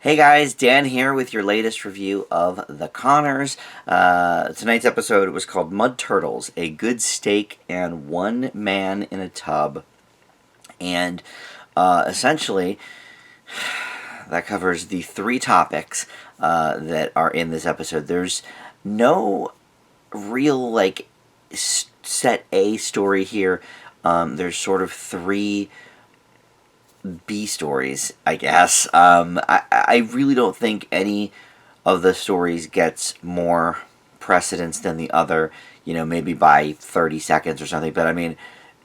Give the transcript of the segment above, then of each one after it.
Hey guys, Dan here with your latest review of The Connors. Tonight's episode was called Mud Turtles, A Good Steak and One Man in a Tub. And essentially, that covers the three topics that are in this episode. There's no real, set A story here. There's sort of three B stories, I guess. I really don't think any of the stories gets more precedence than the other, maybe by 30 seconds or something. But I mean,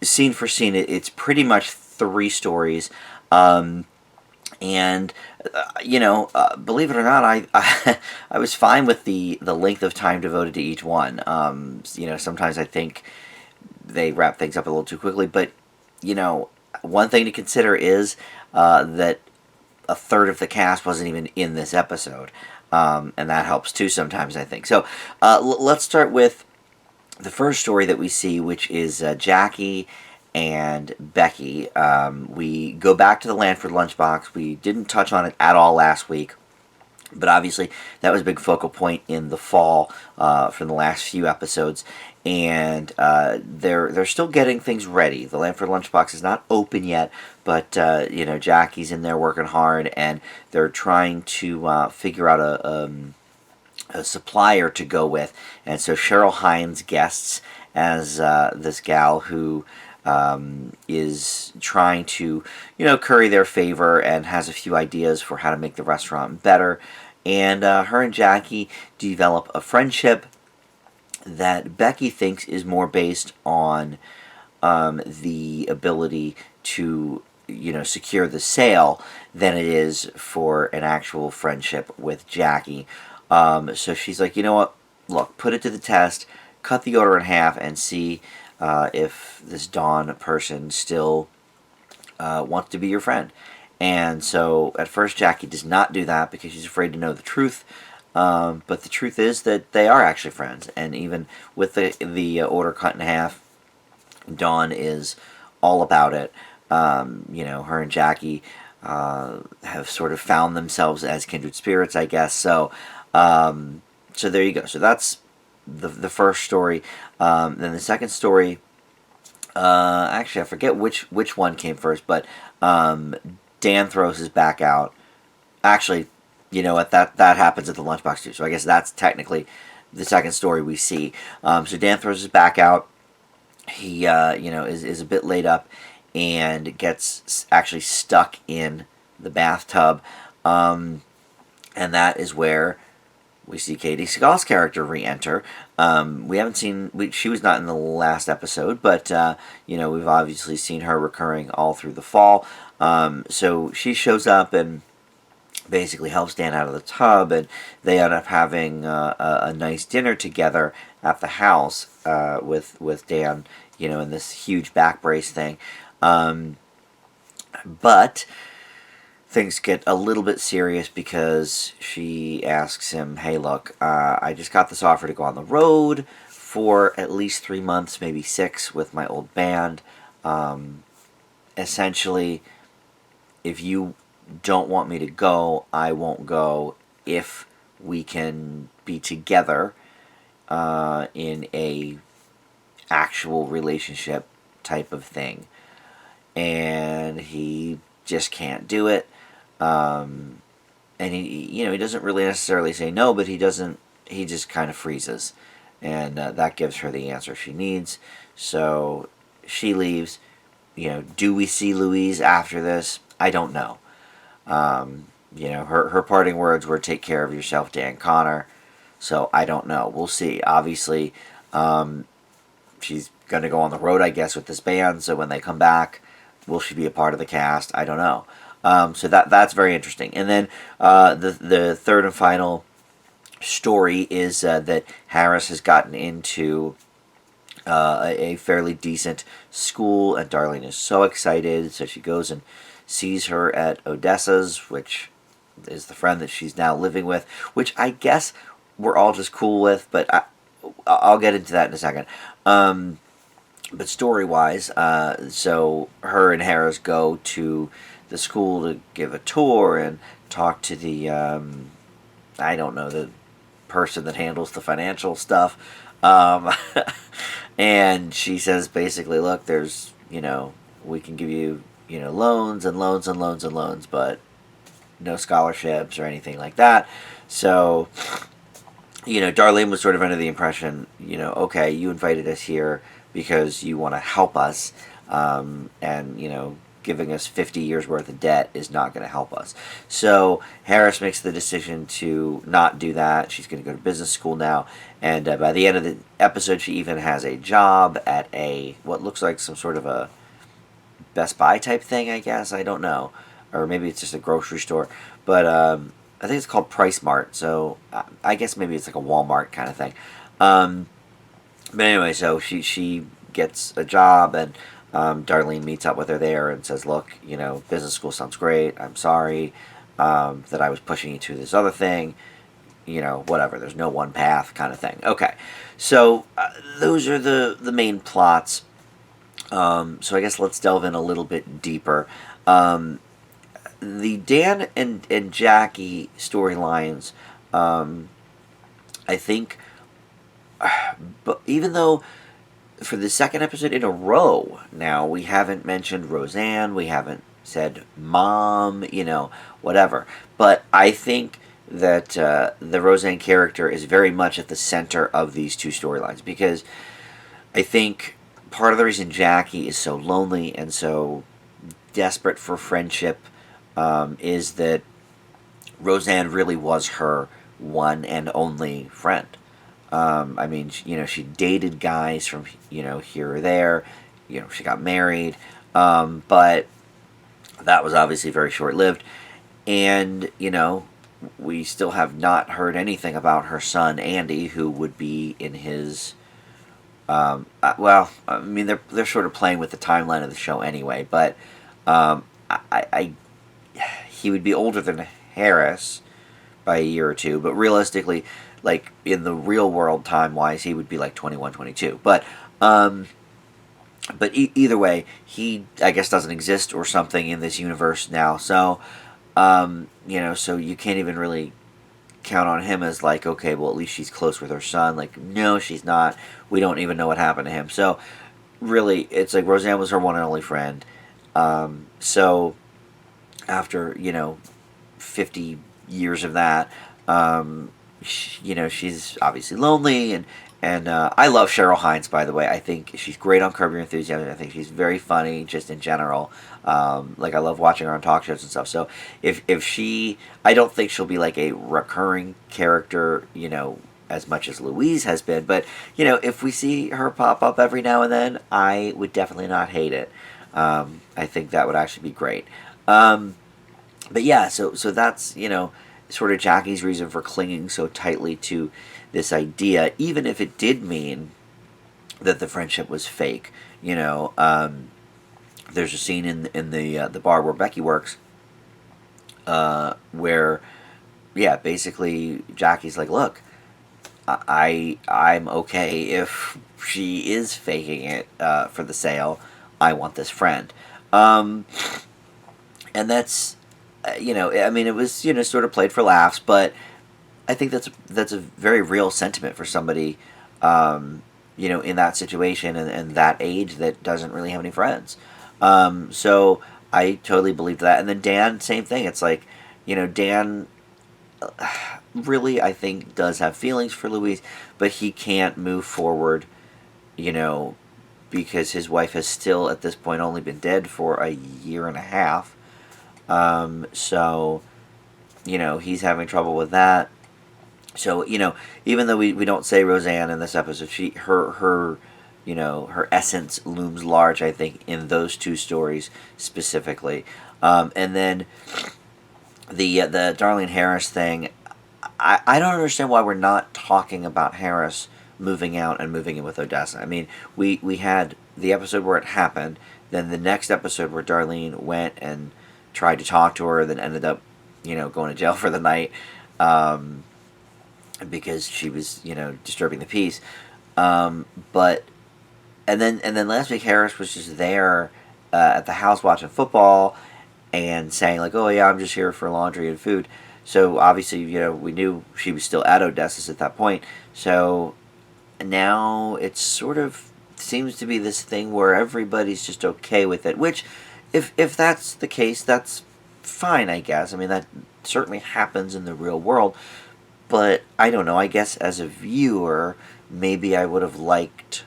scene for scene, it's pretty much three stories. And believe it or not, I was fine with the length of time devoted to each one. Sometimes I think they wrap things up a little too quickly, but one thing to consider is that a third of the cast wasn't even in this episode, and that helps too sometimes, I think. So let's start with the first story that we see, which is Jackie and Becky. We go back to the Lanford lunchbox. We didn't touch on it at all last week, but obviously that was a big focal point in the fall from the last few episodes. And they're still getting things ready. The Lanford lunchbox is not open yet, but Jackie's in there working hard, and they're trying to figure out a supplier to go with. And so Cheryl Hines guests as this gal who is trying to curry their favor and has a few ideas for how to make the restaurant better. And her and Jackie develop a friendship that Becky thinks is more based on the ability to secure the sale than it is for an actual friendship with Jackie. So she's like, you know what, look, put it to the test, cut the order in half, and see if this Dawn person still wants to be your friend. And so at first Jackie does not do that because she's afraid to know the truth. But the truth is that they are actually friends, and even with the order cut in half, Dawn is all about it. Her and Jackie have sort of found themselves as kindred spirits, I guess. So there you go. So that's the first story. Then the second story. Actually, I forget which one came first, but Dan throws his back out. Actually, you know what, that happens at the lunchbox too, so I guess that's technically the second story we see. So Dan throws his back out. He is a bit laid up and gets actually stuck in the bathtub, and that is where we see Katie Seagal's character re-enter. We haven't seen, she was not in the last episode, but we've obviously seen her recurring all through the fall. So she shows up and basically helps Dan out of the tub, and they end up having a nice dinner together at the house with Dan, in this huge back brace thing. But things get a little bit serious because she asks him, hey, look, I just got this offer to go on the road for at least 3 months, maybe 6, with my old band. Essentially, if you don't want me to go, I won't go if we can be together in a actual relationship type of thing. And he just can't do it. And he doesn't really necessarily say no, but he just kind of freezes. And that gives her the answer she needs. So she leaves. Do we see Louise after this? I don't know. Her parting words were, take care of yourself, Dan Connor. So I don't know. We'll see. Obviously, she's going to go on the road, I guess, with this band. So when they come back, will she be a part of the cast? I don't know. So that's very interesting. And then the third and final story is that Harris has gotten into a fairly decent school, and Darlene is so excited. So she goes and sees her at Odessa's, which is the friend that she's now living with, which I guess we're all just cool with, but I'll get into that in a second. But story-wise, so her and Harris go to the school to give a tour and talk to the I don't know, the person that handles the financial stuff. Um, and she says basically, look, there's, we can give you, loans and loans and loans and loans, but no scholarships or anything like that. So, Darlene was sort of under the impression, okay, you invited us here because you want to help us, and, giving us 50 years worth of debt is not going to help us. So Harris makes the decision to not do that. She's going to go to business school now, and by the end of the episode, she even has a job at what looks like some sort of a Best Buy type thing, I guess. I don't know, or maybe it's just a grocery store, but I think it's called Price Mart. So I guess maybe it's like a Walmart kind of thing. But anyway, so she gets a job, and Darlene meets up with her there and says, look, business school sounds great. I'm sorry that I was pushing you to this other thing. Whatever. There's no one path kind of thing. Okay. So those are the main plots. So I guess let's delve in a little bit deeper. The Dan and Jackie storylines, I think, but even though for the second episode in a row now, we haven't mentioned Roseanne, we haven't said Mom, whatever. But I think that the Roseanne character is very much at the center of these two storylines, because I think part of the reason Jackie is so lonely and so desperate for friendship is that Roseanne really was her one and only friend. I mean, she dated guys from, here or there. She got married. But that was obviously very short-lived. And, we still have not heard anything about her son, Andy, who would be in his... well, I mean, they're sort of playing with the timeline of the show anyway, but he would be older than Harris by a year or two, but realistically, like in the real world time wise, he would be like 21, 22. But either way, he, I guess, doesn't exist or something in this universe now. So so you can't even really count on him as like, okay, well, at least she's close with her son. Like, no, she's not. We don't even know what happened to him. So really, it's like Roseanne was her one and only friend. So after 50 years of that, she's obviously lonely, and I love Cheryl Hines, by the way. I think she's great on Curb Your Enthusiasm. I think she's very funny just in general. Like, I love watching her on talk shows and stuff. So if she, I don't think she'll be like a recurring character, as much as Louise has been. But if we see her pop up every now and then, I would definitely not hate it. I think that would actually be great. But yeah, so that's sort of Jackie's reason for clinging so tightly to this idea, even if it did mean that the friendship was fake. There's a scene in the bar where Becky works, where, yeah, basically Jackie's like, look, I'm okay if she is faking it for the sale. I want this friend, and that's. I mean, it was, sort of played for laughs, but I think that's a very real sentiment for somebody, in that situation and that age that doesn't really have any friends. So I totally believed that. And then Dan, same thing. It's like, Dan really, I think, does have feelings for Louise, but he can't move forward, because his wife has still, at this point, only been dead for a year and a half. So, he's having trouble with that. So, even though we don't say Roseanne in this episode, her essence looms large, I think, in those two stories specifically. And then the Darlene Harris thing, I don't understand why we're not talking about Harris moving out and moving in with Odessa. I mean, we had the episode where it happened, then the next episode where Darlene went and tried to talk to her, then ended up, going to jail for the night, because she was, disturbing the peace. But and then last week Harris was just there at the house watching football, and saying like, "Oh yeah, I'm just here for laundry and food." So obviously, we knew she was still at Odessa's at that point. So now it sort of seems to be this thing where everybody's just okay with it. Which, if that's the case, that's fine, I guess. I mean, that certainly happens in the real world. But I don't know. I guess as a viewer, maybe I would have liked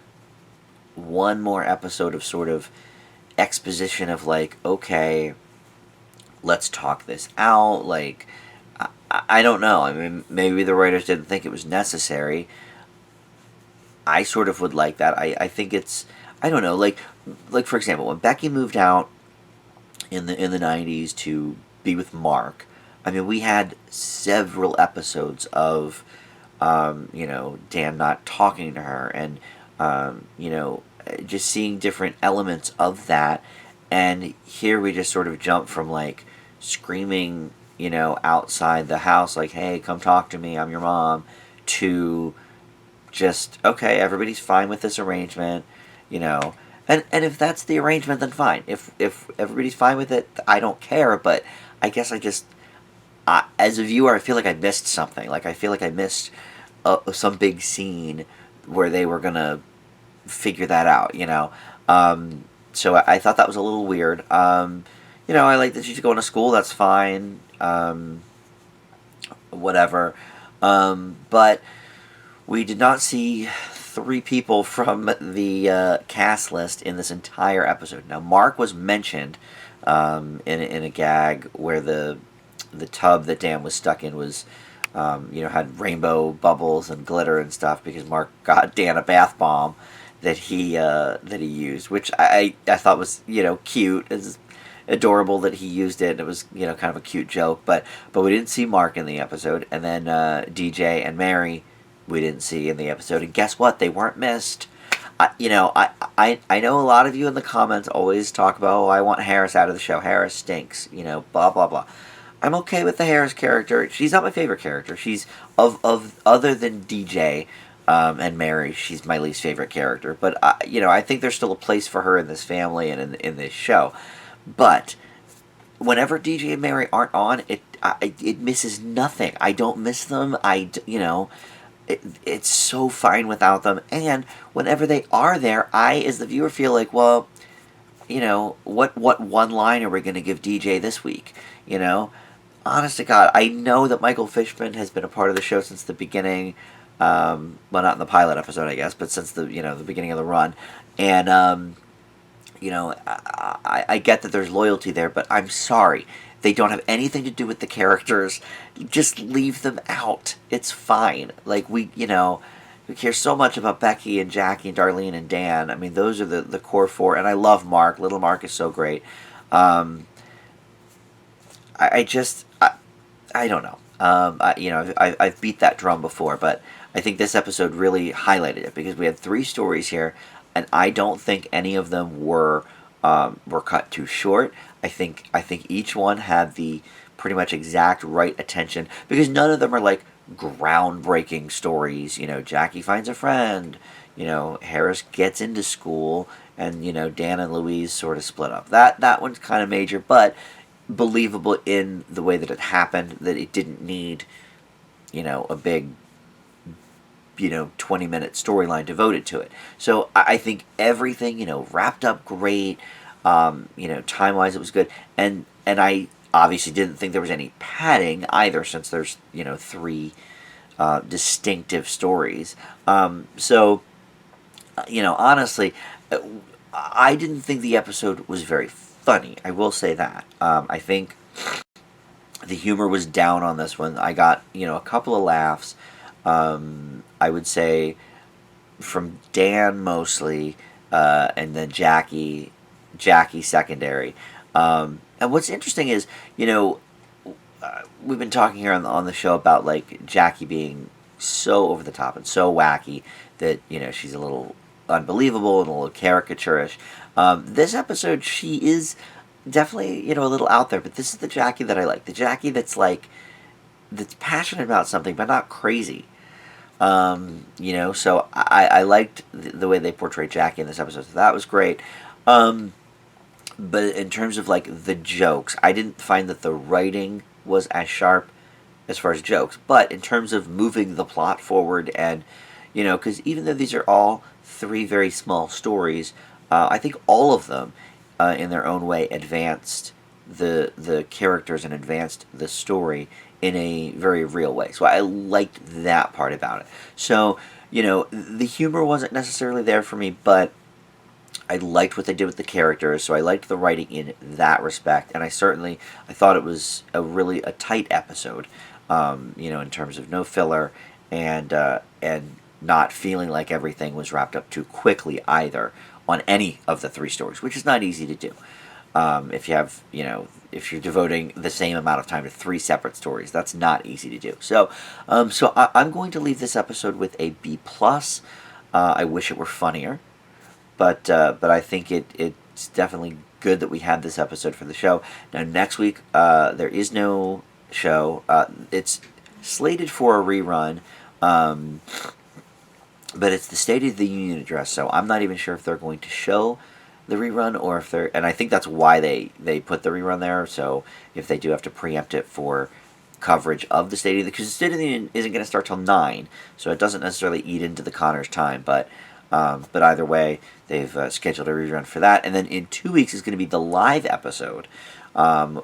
one more episode of sort of exposition of like, okay, let's talk this out. Like, I don't know. I mean, maybe the writers didn't think it was necessary. I sort of would like that. I think it's, I don't know, like for example, when Becky moved out in the 90s to be with Mark, I mean, we had several episodes of Dan not talking to her, and just seeing different elements of that. And here we just sort of jump from like screaming, outside the house, like, "Hey, come talk to me, I'm your mom," to just, okay, everybody's fine with this arrangement, you know. And if that's the arrangement, then fine. If everybody's fine with it, I don't care. But I guess as a viewer, I feel like I missed something. Like I feel like I missed some big scene where they were gonna figure that out. So I thought that was a little weird. I like that she's going to school. That's fine. Whatever. But we did not see three people from the cast list in this entire episode. Now, Mark was mentioned in a gag where the tub that Dan was stuck in was, had rainbow bubbles and glitter and stuff because Mark got Dan a bath bomb that he used, which I thought was cute. It's adorable that he used it. It was kind of a cute joke, but we didn't see Mark in the episode, and then DJ and Mary we didn't see in the episode. And guess what? They weren't missed. I know a lot of you in the comments always talk about, oh, I want Harris out of the show. Harris stinks. Blah blah blah. I'm okay with the Harris character. She's not my favorite character. She's of other than DJ and Mary. She's my least favorite character. But I think there's still a place for her in this family and in this show. But whenever DJ and Mary aren't on, it misses nothing. I don't miss them. It's so fine without them. And whenever they are there, I, as the viewer, feel like, well, what one line are we going to give DJ this week? Honest to God, I know that Michael Fishman has been a part of the show since the beginning. Well, not in the pilot episode, I guess, but since the beginning of the run. And I get that there's loyalty there, but I'm sorry. They don't have anything to do with the characters. Just leave them out. It's fine. Like, we care so much about Becky and Jackie and Darlene and Dan. I mean, those are the core four. And I love Mark. Little Mark is so great. I don't know. I've beat that drum before, but I think this episode really highlighted it because we had three stories here, and I don't think any of them were cut too short. I think each one had the pretty much exact right attention because none of them are like groundbreaking stories. Jackie finds a friend. Harris gets into school, and Dan and Louise sort of split up. That one's kind of major, but believable in the way that it happened. That it didn't need a big 20-minute storyline devoted to it. So I think everything wrapped up great. Time-wise it was good, and I obviously didn't think there was any padding either, since there's three distinctive stories. So honestly, I didn't think the episode was very funny. I will say that. I think the humor was down on this one. I got a couple of laughs. I would say from Dan mostly, and then Jackie secondary. And what's interesting is, we've been talking here on the show about like Jackie being so over the top and so wacky that she's a little unbelievable and a little caricaturish. This episode, she is definitely a little out there, but this is the Jackie that I like. The Jackie that's passionate about something but not crazy. So I liked the way they portrayed Jackie in this episode. So that was great. but in terms of like the jokes, I didn't find that the writing was as sharp as far as jokes. But in terms of moving the plot forward, and because even though these are all three very small stories, I think all of them, in their own way, advanced the characters and advanced the story in a very real way. So I liked that part about it. So the humor wasn't necessarily there for me, but I liked what they did with the characters, so I liked the writing in that respect, and I thought it was a tight episode, in terms of no filler, and not feeling like everything was wrapped up too quickly either on any of the three stories, which is not easy to do. If you have, if you're devoting the same amount of time to three separate stories, that's not easy to do. So I'm going to leave this episode with a B plus. I wish it were funnier. But I think it's definitely good that we had this episode for the show. Now, next week, there is no show. It's slated for a rerun, but it's the State of the Union address, so I'm not even sure if they're going to show the rerun or if they're... And I think that's why they put the rerun there, so if they do have to preempt it for coverage of the State of the... Because the State of the Union isn't going to start till 9, so it doesn't necessarily eat into the Connors' time, but either way, they've scheduled a rerun for that. And then in 2 weeks is going to be the live episode,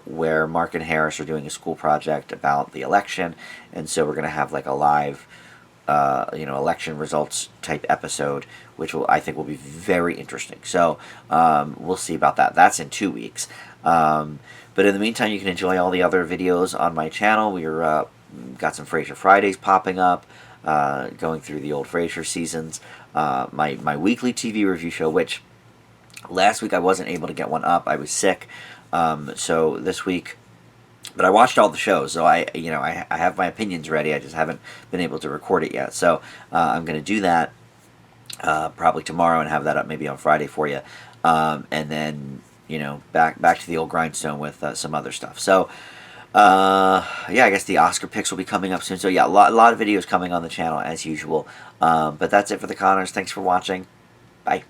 where Mark and Harris are doing a school project about the election. And so we're going to have like a live, election results type episode, which I think will be very interesting. So we'll see about that. That's in 2 weeks. But in the meantime, you can enjoy all the other videos on my channel. We're got some Frasier Fridays popping up. Going through the old Frasier seasons, my weekly TV review show, which last week I wasn't able to get one up. I was sick, so this week, but I watched all the shows, so I have my opinions ready. I just haven't been able to record it yet. So I'm going to do that probably tomorrow and have that up maybe on Friday for you, and then back to the old grindstone with some other stuff. So. I guess the Oscar picks will be coming up soon. So yeah, a lot of videos coming on the channel as usual. But that's it for the Connors. Thanks for watching. Bye.